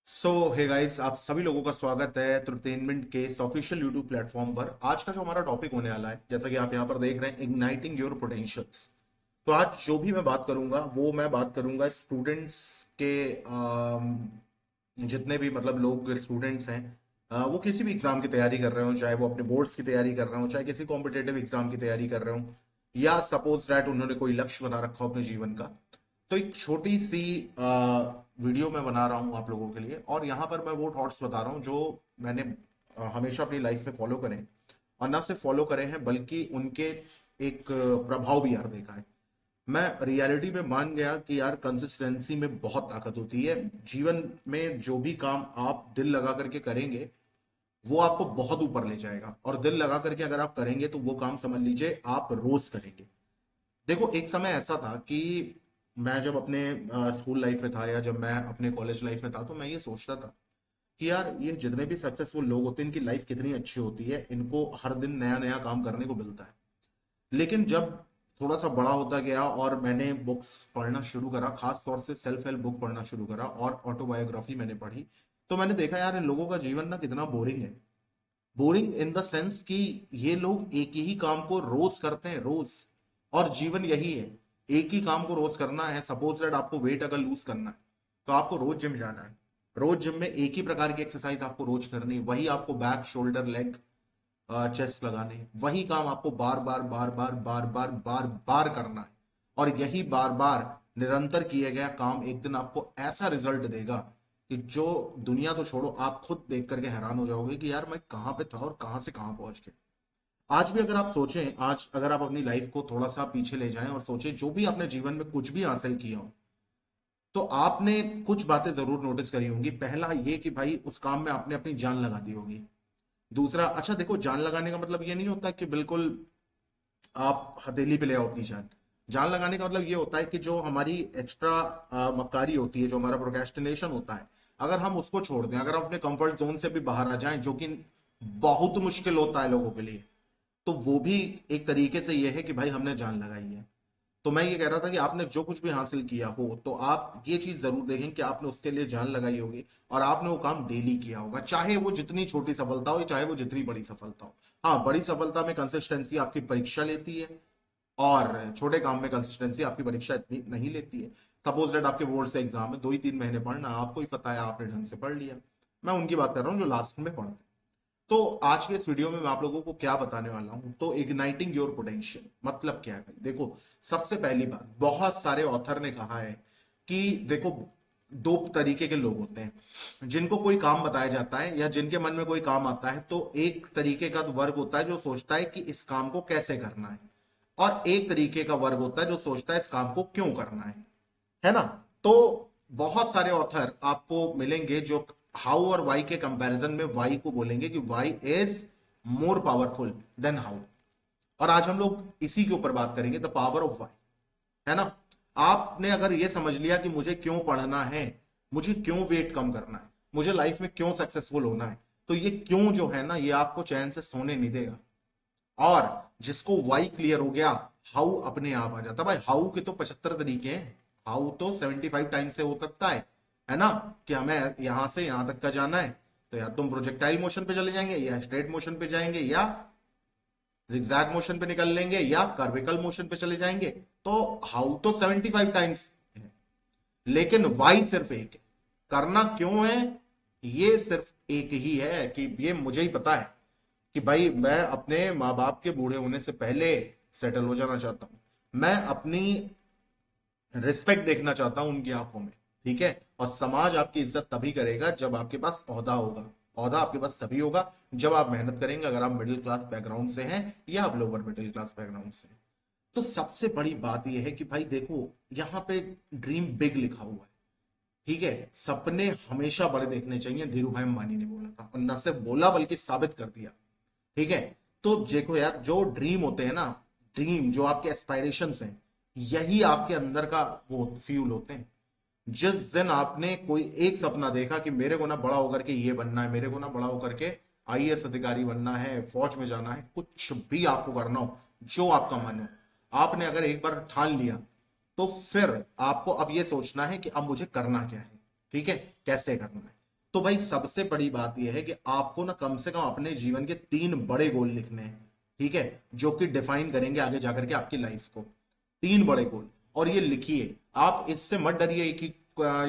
Hey guys, आप सभी लोगों का स्वागत है एंटरटेनमेंट के इस ऑफिशियल यूट्यूब प्लेटफॉर्म पर। आज का जो हमारा टॉपिक होने वाला है, जैसा कि आप यहाँ पर देख रहे हैं, इग्नाइटिंग योर पोटेंशियल्स। तो आज जो भी मैं बात करूंगा वो मैं बात करूंगा स्टूडेंट्स के जितने भी मतलब लोग स्टूडेंट्स हैं, वो किसी भी एग्जाम की तैयारी कर रहे हो, चाहे वो अपने बोर्ड्स की तैयारी कर रहे हो, चाहे किसी कॉम्पिटेटिव एग्जाम की तैयारी कर रहे हो, या सपोज दैट उन्होंने कोई लक्ष्य बना रखा हो अपने जीवन का। तो एक छोटी सी वीडियो मैं बना रहा हूँ आप लोगों के लिए, और यहाँ पर मैं वो थॉट्स बता रहा हूँ जो मैंने हमेशा अपनी लाइफ में फॉलो करें, और ना सिर्फ फॉलो करे हैं बल्कि उनके एक प्रभाव भी यार देखा है। मैं रियलिटी में मान गया कि यार कंसिस्टेंसी में बहुत ताकत होती है। जीवन में जो भी काम आप दिल लगा करके करेंगे वो आपको बहुत ऊपर ले जाएगा, और दिल लगा करके अगर आप करेंगे तो वो काम समझ लीजिए आप रोज करेंगे। देखो, एक समय ऐसा था कि मैं जब अपने स्कूल लाइफ में था या जब मैं अपने कॉलेज लाइफ में था, तो मैं ये सोचता था कि यार ये जितने भी सक्सेसफुल लोग होते हैं इनकी लाइफ कितनी अच्छी होती है, इनको हर दिन नया नया काम करने को मिलता है। लेकिन जब थोड़ा सा बड़ा होता गया और मैंने बुक्स पढ़ना शुरू करा, खास तौर से सेल्फ हेल्प बुक पढ़ना शुरू करा और ऑटोबायोग्राफी मैंने पढ़ी, तो मैंने देखा यार इन लोगों का जीवन ना कितना बोरिंग है। बोरिंग इन द सेंस कि ये लोग एक ही काम को रोज करते हैं, रोज। और जीवन यही है, एक ही काम को रोज करना है। सपोज दैट आपको वेट अगर लूज करना है तो आपको रोज जिम जाना है। रोज जिम में एक ही प्रकार की एक्सरसाइज आपको रोज करनी है, वही आपको बैक शोल्डर लेग चेस्ट लगाने हैं। वही काम आपको बार बार बार बार बार बार बार बार करना है। और यही बार बार निरंतर किया गया काम एक दिन आपको ऐसा रिजल्ट देगा कि जो दुनिया तो छोड़ो, आप खुद देख करके हैरान हो जाओगे कि यार मैं कहाँ पे था और कहाँ से कहाँ पहुंच गया। आज भी अगर आप सोचें, आज अगर आप अपनी लाइफ को थोड़ा सा पीछे ले जाएं और सोचें जो भी आपने जीवन में कुछ भी हासिल किया हो, तो आपने कुछ बातें जरूर नोटिस करी होंगी। पहला ये कि भाई उस काम में आपने अपनी जान लगा दी होगी। दूसरा, अच्छा देखो, जान लगाने का मतलब ये नहीं होता कि बिल्कुल आप हथेली पे ले आओ अपनी जान। जान लगाने का मतलब ये होता है कि जो हमारी एक्स्ट्रा मक्कारी होती है, जो हमारा प्रोक्रेस्टिनेशन होता है, अगर हम उसको छोड़ दें, अगर हम अपने कंफर्ट जोन से भी बाहर आ जाएं, जो कि बहुत मुश्किल होता है लोगों के लिए, तो वो भी एक तरीके से ये है कि भाई हमने जान लगाई है। तो मैं ये कह रहा था कि आपने जो कुछ भी हासिल किया हो तो आप ये चीज जरूर देखें कि आपने उसके लिए जान लगाई होगी, और आपने वो काम डेली किया होगा, चाहे वो जितनी छोटी सफलता हो चाहे वो जितनी बड़ी सफलता हो। हाँ, बड़ी सफलता में कंसिस्टेंसी आपकी परीक्षा लेती है, और छोटे काम में कंसिस्टेंसी आपकी परीक्षा इतनी नहीं लेती है। सपोज डेट आपके बोर्ड से एग्जाम है, 2 ही 3 महीने पढ़ना, आपको ही पता है आपने ढंग से पढ़ लिया। मैं उनकी बात कर रहा हूँ जो लास्ट में पढ़ते हैं। तो आज के इस वीडियो में मैं आप लोगों को क्या बताने वाला हूं, तो इग्नाइटिंग योर पोटेंशियल मतलब क्या है भाई। देखो, सबसे पहली बात, बहुत सारे ऑथर ने कहा है कि देखो, दो तरीके के लोग होते हैं जिनको कोई काम बताया जाता है या जिनके मन में कोई काम आता है। तो एक तरीके का वर्ग होता है जो सोचता है कि इस काम को कैसे करना है, और एक तरीके का वर्ग होता है जो सोचता है इस काम को क्यों करना है ना। तो बहुत सारे ऑथर आपको मिलेंगे जो हाउ और वाई के कंपैरिजन में वाई को बोलेंगे कि Y is more powerful than how. और आज हम लोग इसी के ऊपर बात करेंगे, द पावर ऑफ वाई, है ना। आपने अगर ये समझ लिया कि मुझे क्यों पढ़ना है, मुझे क्यों वेट कम करना है, मुझे लाइफ में क्यों सक्सेसफुल होना है, तो ये क्यों जो है ना, ये आपको चैन से सोने नहीं देगा। और जिसको वाई क्लियर हो गया, हाउ अपने आप आ जाता। भाई हाउ के तो 75 तरीके हैं, हाउ तो 75 टाइम से हो सकता है ना। कि हमें यहां से यहां तक का जाना है, तो या तुम प्रोजेक्टाइल मोशन पे चले जाएंगे, या स्ट्रेट मोशन पे जाएंगे, या जिगजैग मोशन पे निकल लेंगे, या कर्विकल मोशन पे चले जाएंगे। तो हाउ तो 75 टाइम्स है, लेकिन वाई सिर्फ एक है। करना क्यों है, ये सिर्फ एक ही है कि ये मुझे ही पता है कि भाई मैं अपने माँ बाप के बूढ़े होने से पहले सेटल हो जाना चाहता हूं। मैं अपनी रिस्पेक्ट देखना चाहता हूं उनकी आंखों में, ठीक है। और समाज आपकी इज्जत तभी करेगा जब आपके पास ओहदा होगा। ओहदा आपके पास तभी होगा जब आप मेहनत करेंगे, अगर आप मिडिल क्लास बैकग्राउंड से हैं या आप लोअर मिडिल क्लास बैकग्राउंड से हैं। तो सबसे बड़ी बात यह है कि भाई देखो, यहाँ पे ड्रीम बिग लिखा हुआ है, ठीक है। सपने हमेशा बड़े देखने चाहिए, धीरू भाई अंबानी ने बोला था, और न सिर्फ बोला बल्कि साबित कर दिया, ठीक है। तो देखो यार, जो ड्रीम होते हैं ना, ड्रीम जो आपके एस्पायरेशंस हैं, यही आपके अंदर का वो फ्यूल होते हैं। जिस दिन आपने कोई एक सपना देखा कि मेरे को ना बड़ा होकर के ये बनना है, मेरे को ना बड़ा होकर के आईएएस अधिकारी बनना है, फौज में जाना है, कुछ भी आपको करना हो, जो आपका मन हो, आपने अगर एक बार ठान लिया, तो फिर आपको अब ये सोचना है कि अब मुझे करना क्या है, ठीक है, कैसे करना है। तो भाई सबसे बड़ी बात यह है कि आपको ना कम से कम अपने जीवन के 3 बड़े गोल लिखने हैं, ठीक है, जो कि डिफाइन करेंगे आगे जाकर के आपकी लाइफ को। 3 बड़े गोल, और ये लिखिए। आप इससे मत डरिए कि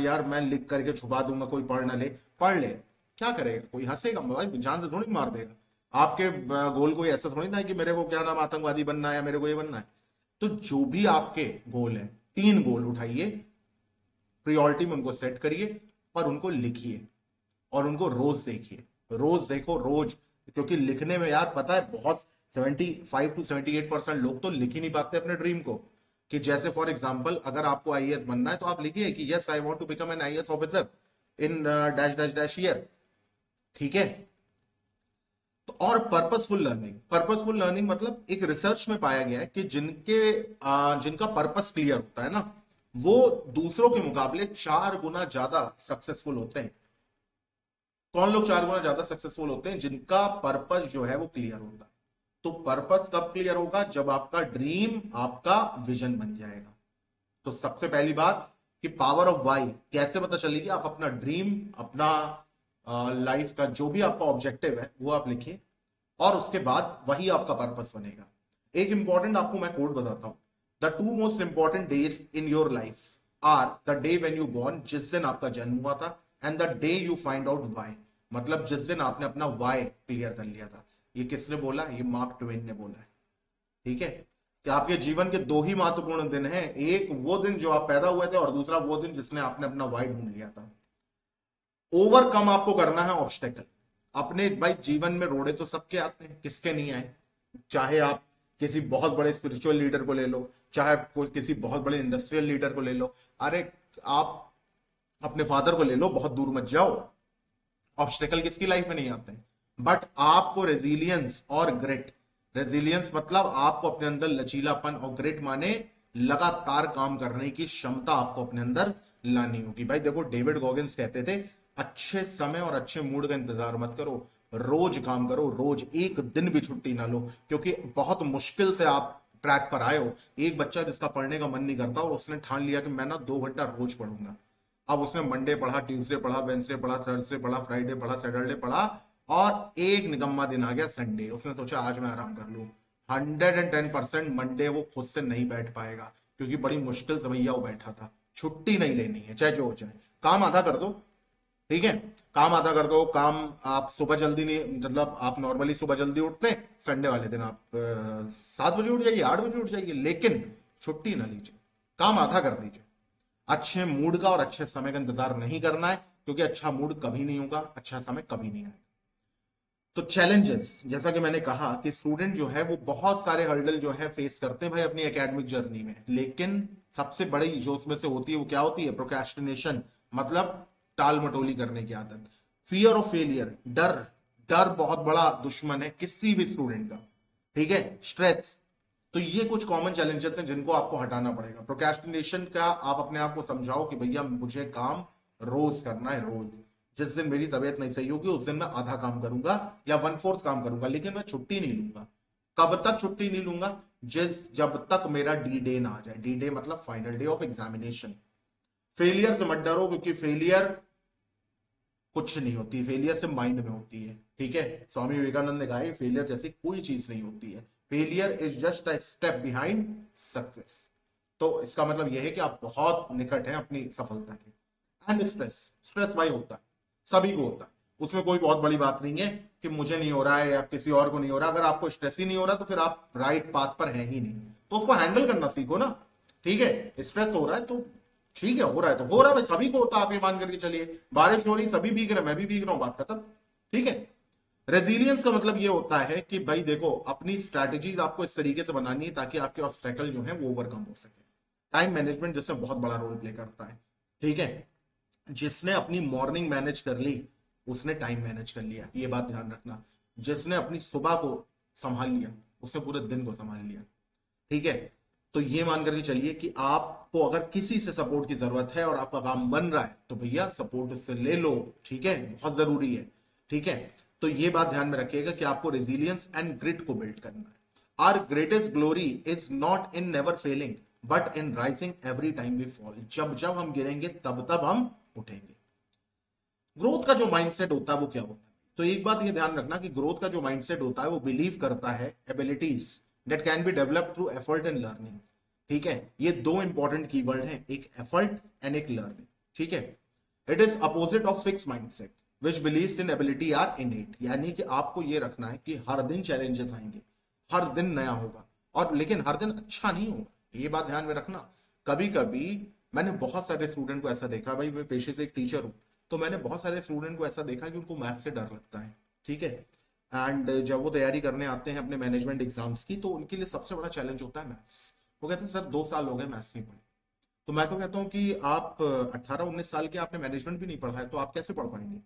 यार मैं लिख करके छुपा दूंगा, कोई पढ़ ना ले। पढ़ ले, क्या करेगा, कोई हंसेगा भाई, जान से थोड़ी मार देगा। आपके गोल कोई ऐसा थोड़ी ना है कि मेरे को क्या नाम आतंकवादी बनना है या मेरे को ये बनना है। तो जो भी आपके गोल है, 3 गोल उठाइए, प्रियोरिटी में उनको सेट करिए और उनको लिखिए और उनको रोज देखिए। रोज देखो, रोज। क्योंकि लिखने में यार पता है बहुत 75 to 78% लोग तो लिख ही नहीं पाते अपने ड्रीम को। कि जैसे फॉर एग्जांपल अगर आपको आईएएस बनना है तो आप लिखिए कि yes I want to become an IAS officer in dash dash dash year, ठीक है। तो और पर्पसफुल लर्निंग मतलब एक रिसर्च में पाया गया है कि जिनका पर्पस क्लियर होता है ना, वो दूसरों के मुकाबले 4 गुना ज्यादा सक्सेसफुल होते हैं। कौन लोग 4 गुना ज्यादा सक्सेसफुल होते हैं? जिनका पर्पस जो है वो क्लियर होता है। तो पर्पस कब क्लियर होगा? जब आपका ड्रीम आपका विजन बन जाएगा। तो सबसे पहली बात कि पावर ऑफ वाई कैसे पता चलेगी? आप अपना ड्रीम, अपना लाइफ का जो भी आपका ऑब्जेक्टिव है वो आप लिखिए, और उसके बाद वही आपका पर्पस बनेगा। एक इंपॉर्टेंट आपको मैं कोड बताता हूं। The 2 most important days in your life are the day when you born, जिस दिन आपका जन्म हुआ था, and the day you find out why, मतलब जिस दिन आपने अपना वाई क्लियर कर लिया था। ये किसने बोला? ये मार्क ट्वेन ने बोला है, ठीक है। कि आपके जीवन के 2 ही महत्वपूर्ण दिन हैं, एक वो दिन जो आप पैदा हुए थे और दूसरा वो दिन जिसने आपने अपना वाई ढूंढ लिया था। ओवरकम आपको करना है ऑब्स्टेकल अपने। भाई जीवन में रोड़े तो सबके आते हैं, किसके नहीं आए? चाहे आप किसी बहुत बड़े स्पिरिचुअल लीडर को ले लो, चाहे कोई किसी बहुत बड़े इंडस्ट्रियल लीडर को ले लो, अरे आप अपने फादर को ले लो, बहुत दूर मत जाओ। ऑब्स्टेकल किसकी लाइफ में नहीं आते हैं? बट आपको रेजिलियंस और ग्रिट, रेजिलियंस मतलब आपको अपने अंदर लचीलापन, और ग्रिट माने लगातार काम करने की क्षमता आपको अपने अंदर लानी होगी। भाई देखो, डेविड गॉगिंस कहते थे अच्छे समय और अच्छे मूड का इंतजार मत करो, रोज काम करो, रोज एक दिन भी छुट्टी ना लो। क्योंकि बहुत मुश्किल से आप ट्रैक पर आए हो। एक बच्चा जिसका पढ़ने का मन नहीं करता और उसने ठान लिया कि मैं ना 2 घंटा रोज पढ़ूंगा। अब उसने मंडे पढ़ा, ट्यूसडे पढ़ा, वेंसडे पढ़ा, थर्सडे पढ़ा, फ्राइडे पढ़ा, सैटरडे पढ़ा, और एक निकम्मा दिन आ गया संडे, उसने सोचा आज मैं आराम कर लूं। 110% मंडे वो खुद से नहीं बैठ पाएगा, क्योंकि बड़ी मुश्किल से भैया वो बैठा था। छुट्टी नहीं लेनी है, चाहे जो हो जाए। काम आधा कर दो, ठीक है, काम आधा कर दो। काम आप सुबह जल्दी नहीं, मतलब आप नॉर्मली सुबह जल्दी उठते हैं, संडे वाले दिन आप 7 बजे उठ जाइए, 8 बजे उठ जाइए, लेकिन छुट्टी ना लीजिए, काम आधा कर दीजिए। अच्छे मूड का और अच्छे समय का इंतजार नहीं करना है, क्योंकि अच्छा मूड कभी नहीं होगा, अच्छा समय कभी नहीं आएगा। तो चैलेंजेस, जैसा कि मैंने कहा कि स्टूडेंट जो है वो बहुत सारे हर्डल जो है फेस करते हैं भाई अपनी एकेडमिक जर्नी में, लेकिन सबसे बड़ी जो उसमें से होती है वो क्या होती है? प्रोक्रेस्टिनेशन, मतलब टाल मटोली करने की आदत। फियर ऑफ फेलियर, डर। डर बहुत बड़ा दुश्मन है किसी भी स्टूडेंट का, ठीक है। स्ट्रेस। तो ये कुछ कॉमन चैलेंजेस हैं जिनको आपको हटाना पड़ेगा। प्रोक्रेस्टिनेशन का आप अपने आप को समझाओ कि भैया मुझे काम रोज करना है, रोज। जिस दिन मेरी तबीयत नहीं सही होगी उस दिन मैं आधा काम करूंगा या 1/4 काम करूंगा, लेकिन मैं छुट्टी नहीं लूंगा। कब तक छुट्टी नहीं लूंगा? जब तक मेरा डी डे ना आ जाए। डी डे मतलब final day of examination. Failure से मत डरो, क्योंकि फेलियर कुछ नहीं होती, फेलियर से माइंड में होती है, ठीक है। स्वामी विवेकानंद ने कहा है फेलियर जैसी कोई चीज नहीं होती है, failure is just a step behind success. तो इसका मतलब यह है कि आप बहुत निकट हैं अपनी सफलता के। एंड स्ट्रेस, स्ट्रेस भाई होता है, सभी को होता है, उसमें कोई बहुत बड़ी बात नहीं है कि मुझे नहीं हो रहा है या किसी और को नहीं हो रहा। अगर आपको स्ट्रेस ही नहीं हो रहा तो फिर आप राइट पाथ पर हैं ही नहीं। तो उसको हैंडल करना सीखो ना, ठीक है। स्ट्रेस हो रहा है तो ठीक है, हो रहा है तो हो रहा है भाई, सभी को होता है, आप ये मान करके चलिए। बारिश हो रही, सभी भीग रहे, मैं भी भीग रहा हूं, बात खत्म, ठीक है। रेजिलियंस का मतलब ये होता है कि भाई देखो, अपनी स्ट्रैटेजीज आपको इस तरीके से बनानी है ताकि आपके ऑब्स्टेकल जो है वो ओवरकम हो सके। टाइम मैनेजमेंट जिसमें बहुत बड़ा रोल प्ले करता है, ठीक है। जिसने अपनी मॉर्निंग मैनेज कर ली उसने टाइम मैनेज कर लिया, ये बात ध्यान रखना। जिसने अपनी सुबह को संभाल लिया उसने पूरे दिन को संभाल लिया, ठीक है। तो ये मान करके चलिए कि आपको अगर किसी से सपोर्ट की जरूरत है और आपका काम बन रहा है तो भैया सपोर्ट उससे ले लो, ठीक है, बहुत जरूरी है, ठीक है। तो ये बात ध्यान में रखिएगा कि आपको रेजिलियंस एंड ग्रिट को बिल्ड करना है। Our greatest glory is not in never failing but in rising every time we fall. जब जब हम गिरेंगे तब तब हम उठेंगे। ग्रोथ का जो माइंडसेट होता है वो क्या होता है? तो एक बात ये ध्यान रखना कि ग्रोथ का जो माइंडसेट होता है वो बिलीव करता है abilities that can be develop through effort and learning. ठीक है, ये दो इंपॉर्टेंट कीवर्ड हैं, एक एफर्ट एंड एक लर्निंग। ठीक है, it is opposite of fix mindset which believes in ability are inherent. यानी कि आपको ये रखना है कि हर दिन चैलेंजेस आएंगे, हर दिन नया होगा, और लेकिन हर दिन अच्छा नहीं होगा, ये बात ध्यान में रखना। कभी कभी मैंने बहुत सारे स्टूडेंट को ऐसा देखा, भाई मैं पेशे से एक टीचर हूँ, तो मैंने बहुत सारे स्टूडेंट को ऐसा देखा कि उनको मैथ्स से डर लगता है। ठीक है, एंड जब वो तैयारी करने आते हैं अपने मैनेजमेंट एग्जाम्स की, तो उनके लिए सबसे बड़ा चैलेंज होता है मैथ्स। वो कहते हैं सर 2 साल हो गए मैथ्स नहीं पढ़े। तो मैं तो कहता हूँ कि आप 18-19 साल के, आपने मैनेजमेंट भी नहीं पढ़ा है, तो आप कैसे पढ़ पाएंगे?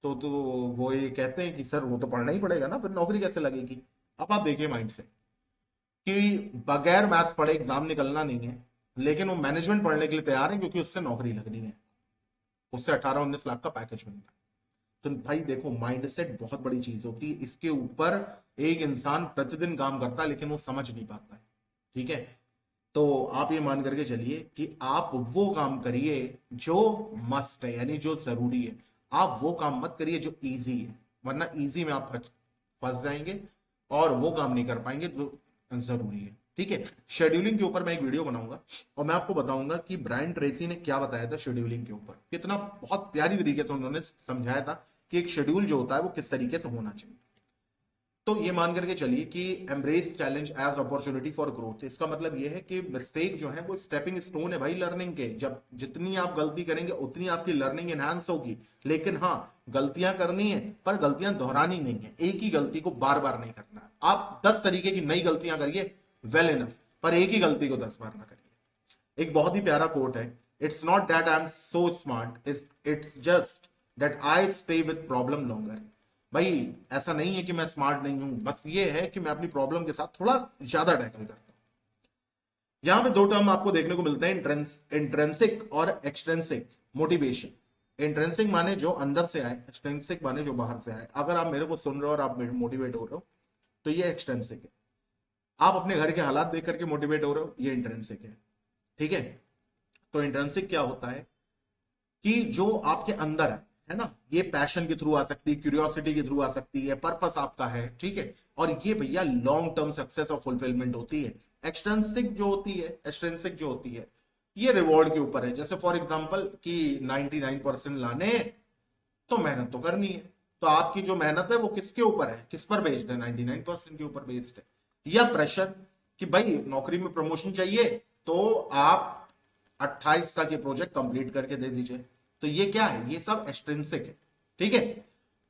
तो वो ये कहते हैं कि सर वो तो पढ़ना ही पड़ेगा ना, फिर नौकरी कैसे लगेगी? अब आप देखिए माइंड से कि बगैर मैथ्स पढ़े एग्जाम निकलना नहीं है, लेकिन वो मैनेजमेंट पढ़ने के लिए तैयार है क्योंकि उससे नौकरी लगनी है, उससे 18-19 लाख का पैकेज मिलना है। तो भाई देखो, माइंडसेट बहुत बड़ी चीज होती है, इसके ऊपर एक इंसान प्रतिदिन काम करता है लेकिन वो समझ नहीं पाता है। ठीक है, तो आप ये मान करके चलिए कि आप वो काम करिए जो मस्ट है, यानी जो जरूरी है। आप वो काम मत करिए जो इजी है, वरना इजी में आप फंस जाएंगे और वो काम नहीं कर पाएंगे जो जरूरी है। ठीक है, शेड्यूलिंग के ऊपर मैं एक वीडियो बनाऊंगा और मैं आपको बताऊंगा कि ब्रायन ट्रेसी ने क्या बताया था शेड्यूलिंग के ऊपर, कितना बहुत प्यारी तरीके से उन्होंने समझाया था कि एक शेड्यूल जो होता है वो किस तरीके से होना चाहिए। तो ये मान करके चलिए कि embrace challenge as opportunity for growth, इसका मतलब ये है कि मिस्टेक जो है वो स्टेपिंग स्टोन है भाई लर्निंग के। जब जितनी आप गलती करेंगे उतनी आपकी लर्निंग एनहांस होगी। लेकिन हाँ, गलतियां करनी है पर गलतियां दोहरानी नहीं है, एक ही गलती को बार बार नहीं करना है। आप 10 तरीके की नई गलतियां करिए, वेल इनफ, पर एक ही गलती को 10 बार ना करिए। एक बहुत ही प्यारा कोट है, it's not that I am so smart, it's just that I stay with problem longer. भाई ऐसा नहीं है कि मैं स्मार्ट नहीं हूं, बस ये है कि मैं अपनी प्रॉब्लम के साथ थोड़ा ज्यादा टैकल करता हूं। यहां पे दो टर्म आपको देखने को मिलते हैं, इंट्रेंसिक और एक्सट्रेंसिक मोटिवेशन। इंट्रेंसिक माने जो अंदर से आए, एक्सट्रेंसिक माने जो बाहर से आए। अगर आप मेरे को सुन रहे हो और आप मोटिवेट हो रहे हो तो ये एक्सट्रेंसिक है। आप अपने घर के हालात देख करके मोटिवेट हो रहे हो, ये इंट्रेंसिक है। ठीक है, तो इंट्रेंसिक क्या होता है कि जो आपके अंदर है ना, ये पैशन के थ्रू आ सकती है, क्यूरियोसिटी के थ्रू आ सकती है, पर्पस आपका है। ठीक है, और ये भैया लॉन्ग टर्म सक्सेस और फुलफिलमेंट होती है। एक्सटेंसिक जो होती है, एक्सटेंसिक जो होती है, ये रिवॉर्ड के ऊपर है। जैसे फॉर एग्जांपल कि 99% लाने हैं, तो मेहनत तो करनी है। तो आपकी जो मेहनत है वो किसके ऊपर है, किस पर बेस्ड है? 99% के ऊपर बेस्ड है। या प्रेशर कि भाई नौकरी में प्रमोशन चाहिए, तो आप 28 तक ये प्रोजेक्ट कंप्लीट करके दे दीजिए। तो ये क्या है? ये सब एक्सट्रिंसिक है। ठीक है,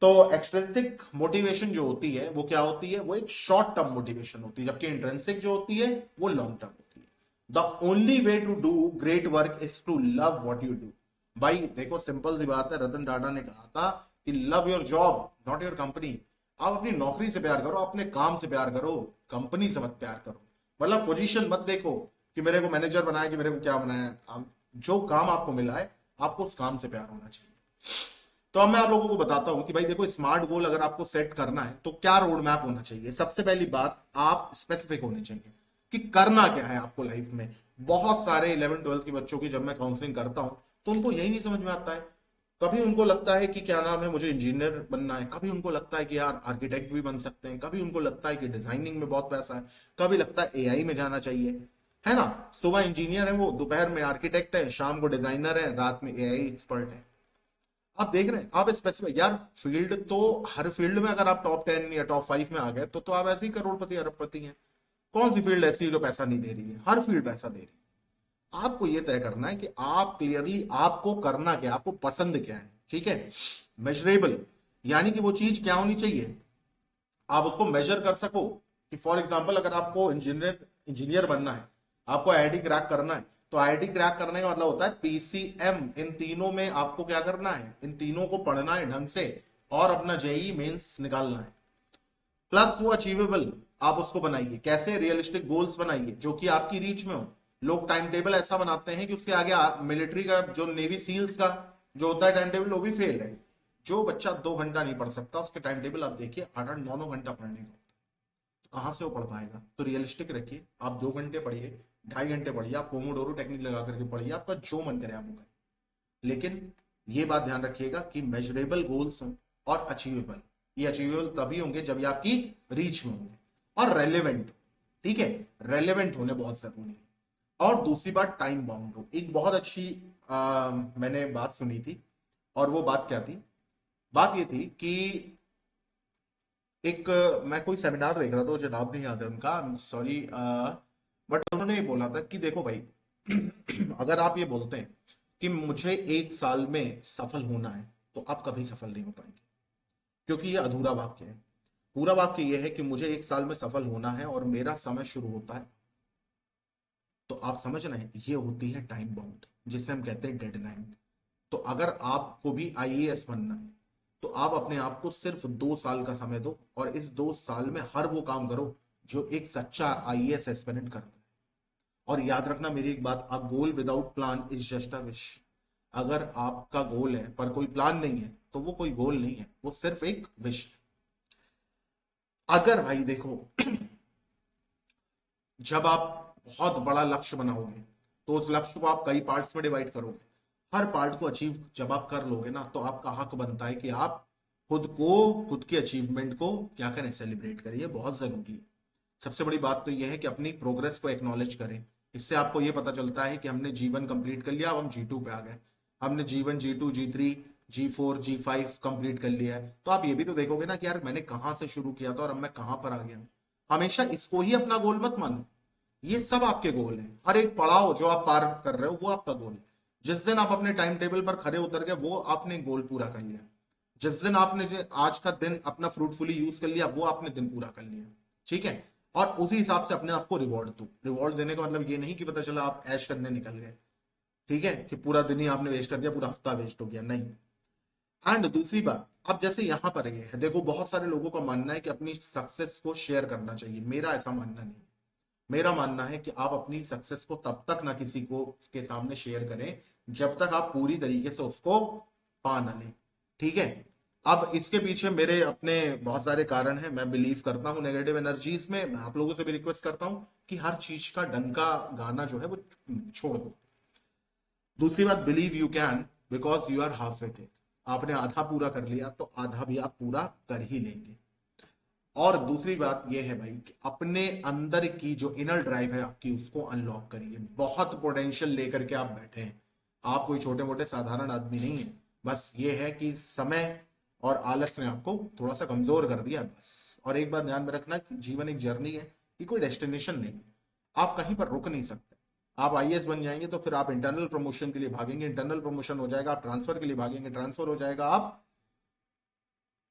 तो एक्सट्रिंसिक मोटिवेशन जो होती है वो क्या होती है? वो एक शॉर्ट टर्म मोटिवेशन होती है, जबकि इंट्रिंसिक जो होती है वो लॉन्ग टर्म होती है। The only way to do great work is to love what you do. भाई देखो, सिंपल सी बात है, रतन टाटा ने कहा था कि love your job not your company. आप अपनी नौकरी से प्यार करो, अपने काम से प्यार करो, कंपनी से मत प्यार करो। मतलब पोजीशन मत देखो कि मेरे को मैनेजर बनाया, कि मेरे को क्या बनाया। जो काम आपको मिला है, आपको उस काम से प्यार होना चाहिए। तो अब मैं आप लोगों को बताता हूं कि भाई देखो, स्मार्ट गोल अगर आपको सेट करना है तो क्या रोड मैप होना चाहिए। सबसे पहली बात, आप स्पेसिफिक होने चाहिए कि करना क्या है आपको लाइफ में। बहुत सारे 11th 12th के बच्चों की जब मैं काउंसलिंग करता हूं तो उनको यही नहीं समझ में आता है। कभी उनको लगता है कि क्या नाम है, मुझे इंजीनियर बनना है, कभी उनको लगता है कि यार आर्किटेक्ट भी बन सकते हैं, कभी उनको लगता है कि डिजाइनिंग में बहुत पैसा है, कभी लगता है एआई में जाना चाहिए। है ना, सुबह इंजीनियर है वो, दोपहर में आर्किटेक्ट है, शाम को डिजाइनर है, रात में एआई एक्सपर्ट है। आप देख रहे हैं, आप स्पेसिफिक यार फील्ड तो, हर फील्ड में अगर आप टॉप 10 या टॉप 5 में आ गए तो आप ऐसे ही करोड़पति अरबपति हैं। कौन सी फील्ड ऐसी है जो पैसा नहीं दे रही है? हर फील्ड पैसा दे रही है। आपको यह तय करना है कि आप क्लियरली आपको करना क्या है, आपको पसंद क्या है। ठीक है, मेजरेबल, यानी कि वो चीज क्या होनी चाहिए, आप उसको मेजर कर सको। कि फॉर एग्जाम्पल अगर आपको इंजीनियर इंजीनियर बनना है, आपको आईआईटी क्रैक करना है, तो आईआईटी क्रैक करने का मतलब होता है पीसीएम। इन तीनों में आपको क्या करना है? इन तीनों को पढ़ना है ढंग से और अपना जेई मेंस निकालना है। प्लस वो अचीवेबल आप उसको बनाइए, कैसे? रियलिस्टिक गोल्स बनाइए जो कि आपकी रीच में हो। लोग टाइम टेबल ऐसा बनाते हैं कि उसके आगे मिलिट्री का, जो नेवी सील्स का जो होता है टाइम टेबल, वो भी फेल है। जो बच्चा 2 घंटा नहीं पढ़ सकता, उसके टाइम टेबल आप देखिए 8-8 9 9 घंटा पढ़ने का, तो कहां से वो पढ़ पाएगा? तो रियलिस्टिक रखिए, आप 2 घंटे पढ़िए, 2.5 घंटे पढ़िए, आप पोमोडोरो टेक्निक लगा करके पढ़िए, आपका जो मन करे आप वो करिए। लेकिन ये बात ध्यान रखिएगा कि मेजरेबल गोल्स हों और अचीवेबल। ये अचीवेबल तभी होंगे जब ये आपकी रीच में होंगे और रेलेवेंट। ठीक है, रेलेवेंट होने बहुत जरूरी है। और दूसरी बात, टाइम बाउंड हो। एक बहुत अच्छी मैंने बात सुनी थी, और वो बात क्या थी? बात ये थी कि एक मैं कोई सेमिनार देख रहा था, मुझे नाम नहीं याद है उनका, सॉरी, बट उन्होंने ये बोला था कि देखो भाई, अगर आप ये बोलते हैं कि मुझे 1 साल में सफल होना है, तो आप कभी सफल नहीं हो पाएंगे, क्योंकि ये अधूरा वाक्य है। पूरा वाक्य ये है कि मुझे 1 साल में सफल होना है और मेरा समय शुरू होता है। तो आप समझ रहे हैं, ये होती है टाइम बाउंड, जिसे हम कहते हैं डेडलाइन। तो अगर आपको भी आईएएस बनना है, तो आप अपने आप को सिर्फ 2 साल का समय दो, और इस 2 साल में हर वो काम करो जो एक सच्चा आईएएस एस्पिरेंट करता है। और याद रखना मेरी एक बात, a goal without plan is just a wish. अगर आपका गोल है पर कोई प्लान नहीं है, तो वो कोई गोल नहीं है, वो सिर्फ एक विश है। अगर भाई देखो, जब आप बहुत बड़ा लक्ष्य बनाओगे, तो उस लक्ष्य को आप कई पार्ट्स में डिवाइड करोगे। हर पार्ट को अचीव जब आप कर लोगे ना, तो आपका हक बनता है कि आप खुद के अचीवमेंट को क्या करें, सेलिब्रेट करें। ये बहुत जरूरी है। सबसे बड़ी बात तो यह है कि अपनी प्रोग्रेस को एक्नॉलेज करें। इससे आपको यह पता चलता है कि हमने जीवन कंप्लीट कर लिया, अब हम G2 पे आ गए। हमने जीवन G2, G3, G4, G5 complete कर लिया है, तो आप ये भी तो देखोगे ना कि यार मैंने कहां से शुरू किया था और अब मैं कहां पर आ गया हूं। हमेशा इसको ही अपना गोल मत मानो। ये सब आपके गोल हैं। हर एक पड़ाव जो आप पार कर रहे हो वो आपका गोल है। जिस दिन आप अपने टाइम टेबल पर खरे उतर गए, वो आपने गोल पूरा कर लिया। जिस दिन आपने जो आज का दिन अपना फ्रूटफुली यूज कर लिया, वो आपने दिन पूरा कर लिया। ठीक है। और उसी हिसाब से अपने आप को रिवॉर्ड दो। रिवॉर्ड देने का मतलब ये नहीं कि पता चला आप ऐश करने निकल गए, ठीक है, कि पूरा दिन ही आपने वेस्ट कर दिया, पूरा हफ्ता वेस्ट हो गया, नहीं। एंड दूसरी बात, अब जैसे यहां पर ये है, देखो बहुत सारे लोगों का मानना है कि अपनी सक्सेस को शेयर करना चाहिए। मेरा ऐसा मानना नहीं। मेरा मानना है कि आप अपनी सक्सेस को तब तक ना किसी को के सामने शेयर करें, जब तक आप पूरी तरीके से उसको पा ना लें। ठीक है। अब इसके पीछे मेरे अपने बहुत सारे कारण हैं। मैं बिलीव करता हूं नेगेटिव एनर्जीज में। मैं आप लोगों से भी रिक्वेस्ट करता हूं कि हर चीज का डंका गाना जो है वो छोड़ दो। दूसरी बात, believe you can, because you are half with it. आपने आधा पूरा कर लिया, तो आधा भी आप पूरा कर ही लेंगे। और दूसरी बात यह है भाई कि अपने अंदर की जो इनर ड्राइव है आपकी, उसको अनलॉक करिए। बहुत पोटेंशियल लेकर के आप बैठे हैं। आप कोई छोटे मोटे साधारण आदमी नहीं है। बस ये है कि समय और आलस ने आपको थोड़ा सा कमजोर कर दिया, बस। और एक बात ध्यान में रखना कि जीवन एक जर्नी है, कि कोई डेस्टिनेशन नहीं है। आप कहीं पर रुक नहीं सकते। आप आईएएस बन जाएंगे तो फिर आप इंटरनल प्रमोशन के लिए भागेंगे, इंटरनल प्रमोशन हो जाएगा, आप ट्रांसफर के लिए भागेंगे, ट्रांसफर हो जाएगा, आप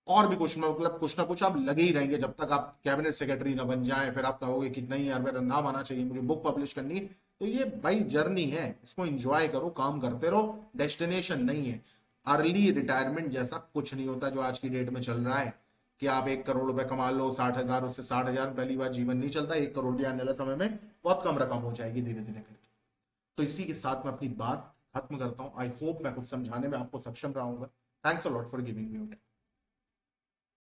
और भी कुछ मतलब कुछ ना कुछ आप लगे ही रहेंगे, जब तक आप कैबिनेट सेक्रेटरी ना बन जाए। फिर आप कहोगे कि नहीं यार, मेरा नाम आना चाहिए, मुझे बुक पब्लिश करनी है। तो ये भाई जर्नी है, इसको एंजॉय करो, काम करते रहो, डेस्टिनेशन नहीं है। अर्ली रिटायरमेंट जैसा कुछ नहीं होता जो आज की डेट में चल रहा है, कि आप 1 करोड़ रुपए कमा लो, 60,000, उससे 60,000 पहली बार जीवन नहीं चलता। 1 करोड़ भी आने वाले समय में बहुत कम रकम हो जाएगी धीरे धीरे करके। तो इसी के साथ मैं अपनी बात खत्म करता हूँ। आई होप मैं कुछ समझाने में आपको सक्षम रहा हूँ। Thanks a lot for giving me.